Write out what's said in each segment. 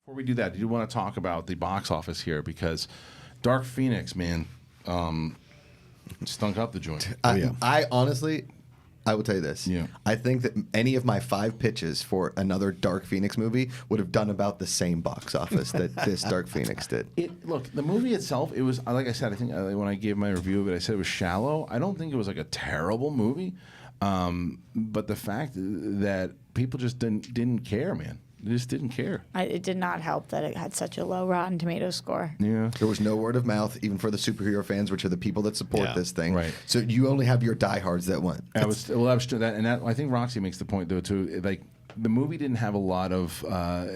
Before we do that, do you want to talk about the box office here? Because Dark Phoenix, man, stunk up the joint. I honestly, I will tell you this. Yeah. I think that any of my 5 pitches for another Dark Phoenix movie would have done about the same box office that this Dark Phoenix did. Look, the movie itself, it was, like I said, I think when I gave my review of it, I said it was shallow. I don't think it was like a terrible movie. But the fact that people just didn't care, man. They just didn't care. It did not help that it had such a low Rotten Tomatoes score. Yeah. There was no word of mouth, even for the superhero fans, which are the people that support this thing. Right. So you only have your diehards that went. I think Roxy makes the point though too. Like the movie didn't have a lot of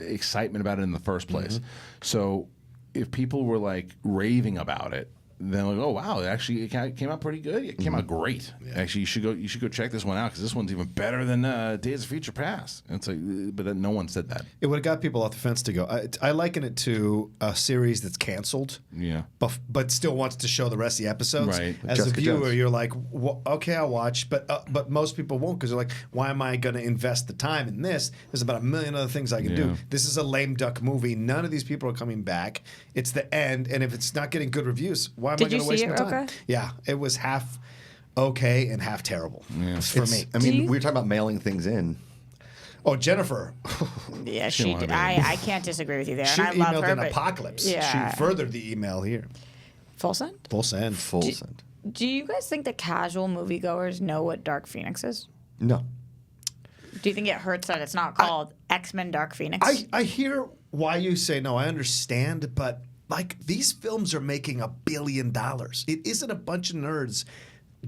excitement about it in the first place. So if people were like raving about it, then like, oh wow, it came out pretty good. It came out great. Yeah. Actually, you should go check this one out because this one's even better than Days of Future Past. And it's like, but then no one said that. It would have got people off the fence to go. I liken it to a series that's canceled, but still wants to show the rest of the episodes. Right. As Jessica a viewer, Jones. you're like, well, okay, I'll watch, but most people won't because they're like, why am I going to invest the time in this? There's about a million other things I can do. This is a lame duck movie. None of these people are coming back. It's the end, and if it's not getting good reviews, why am I going to waste my time? Okay. Yeah, it was half okay and half terrible for me. I mean, we were talking about mailing things in. Oh, Jennifer. Yeah, she did. I can't disagree with you there. She and I love emailed her, an but apocalypse. Yeah. She furthered the email here. Full send? Full send. Full send. Do you guys think that casual moviegoers know what Dark Phoenix is? No. Do you think it hurts that it's not called X-Men Dark Phoenix? I hear why you say no. I understand, but like these films are making $1 billion. It isn't a bunch of nerds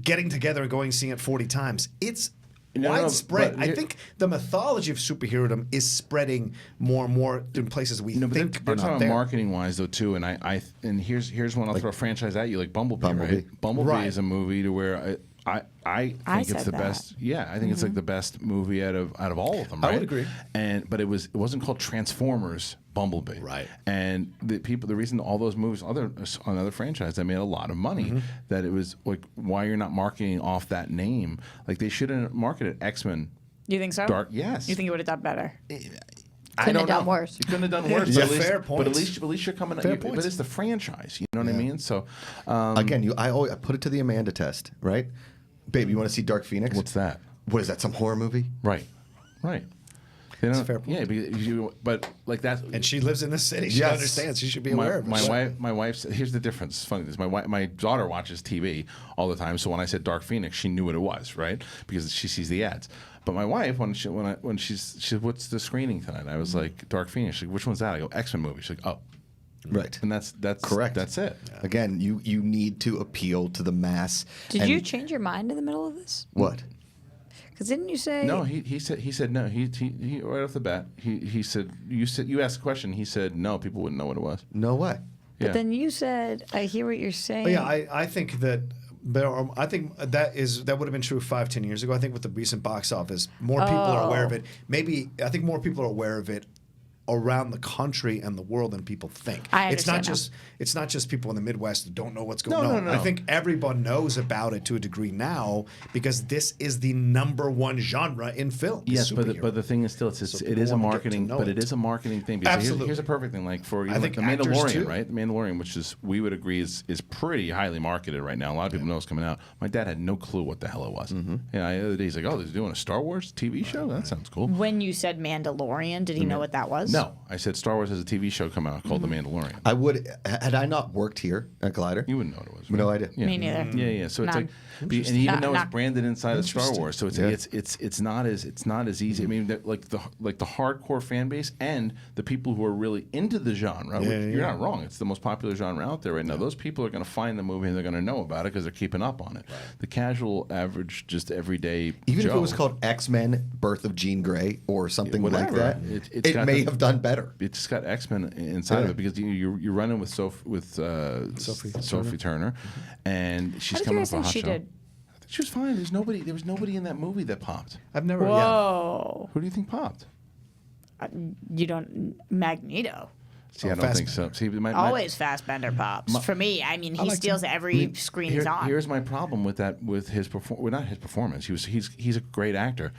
getting together and going and seeing it 40 times. It's widespread. I think the mythology of superherodom is spreading more and more in places we think they're are not talking there. marketing wise though too. And here's one I'll throw a franchise at you, like Bumblebee. Right? Bumblebee Right. is a movie to where I think it's the best. Yeah, I think it's like the best movie out of all of them. Right? I would agree. But it wasn't called Transformers Bumblebee. Right. And the reason all those movies, on other franchises, that made a lot of money. That it was like, why you're not marketing off that name? Like they shouldn't market it X-Men. You think so? Dark. Yes. You think it would have done better? I don't have done know. worse. You couldn't have done worse. Yeah, but fair but at points. least you're coming. Fair But points. it's the franchise. You know what I mean? So Again, I put it to the Amanda test, right? Babe, you want to see Dark Phoenix? what's that? What is that? Some horror movie? Right. That's a fair point. Yeah, but like that. And she lives in the city. She Yes. understands. She should be aware of it. My wife. Here's the difference. It's funny. My daughter watches TV all the time. So when I said Dark Phoenix, she knew what it was, right? Because she sees the ads. But my wife, when she said, "What's the screening tonight?" I was like, "Dark Phoenix." She's like, "Which one's that?" I go, "X-Men movie." She's like, "Oh." Right. And that's correct. That's it. Again, you need to appeal to the mass. Did and you change your mind in the middle of this? What? Because didn't you say No, he said no. He right off the bat he said you asked the question. He said no. People wouldn't know what it was. No way. But Yeah. then you said, "I hear what you're saying." Oh, yeah, I think that. I think that would have been true 5-10 years ago. I think with the recent box office, more people are aware of it. I think more people are aware of it around the country and the world than people think. It's not just people in the Midwest that don't know what's going on. No. I think everyone knows about it to a degree now because this is the #1 genre in film. Yes, but the thing is still it is a marketing, know but it. it is a marketing thing. Because Absolutely. Here's a perfect thing, like for I think the actors Mandalorian, too. right? The Mandalorian, which is we would agree is pretty highly marketed right now. A lot of people know it's coming out. My dad had no clue what the hell it was. Mm-hmm. Yeah, the other day he's like, "Oh, they're doing a Star Wars TV show. That sounds cool." When you said Mandalorian, did he know what that was? No, I said Star Wars has a TV show come out called The Mandalorian. I would had I not worked here at Collider. You wouldn't know what it was. Right? No idea. Yeah. Me neither. Yeah. So it's None. like, and even though it's Not- branded inside of Star Wars, so it's Yeah. it's not as easy. I mean, like the hardcore fan base and the people who are really into the genre. Which, you're not wrong. It's the most popular genre out there right now. Those people are going to find the movie and they're going to know about it because they're keeping up on it. Right. The casual, average, just everyday Even Joe, if it was called X-Men: Birth of Jean Grey or something like whatever. that, It's it got may have done better. It's just got X-Men inside of it because you're running with Sophie Turner, and she's How did you coming guys off a think hot she show. did? I think she was fine. There was nobody in that movie that popped. I've never. Whoa. Who do you think popped? You don't Magneto. See, I don't think so. See, Always Fassbender pops. For me, I mean, he steals every screen he's on. Here's my problem with that, with his not his performance. He's a great actor.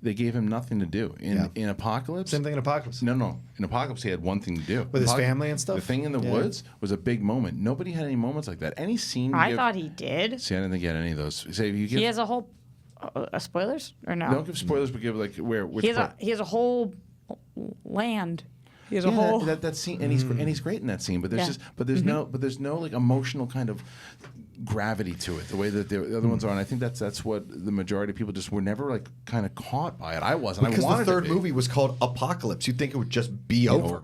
they gave him nothing to do. In Apocalypse, Same thing in Apocalypse. No. In Apocalypse, he had one thing to do. With his family and stuff? The thing in the woods was a big moment. Nobody had any moments like that. Any scene. I thought he did. See, I didn't think he had any of those. Say, you give, He has a whole. Spoilers or no? Don't give spoilers, but give like where. Which He has part? he has a whole land. He has a Yeah, whole. that scene, and he's great in that scene. But there's there's no like emotional kind of gravity to it the way that the other ones are. And I think that's what the majority of people just were never like kind of caught by it. I wasn't. Because I wanted the third to be. movie was called Apocalypse. You'd think it would just be over.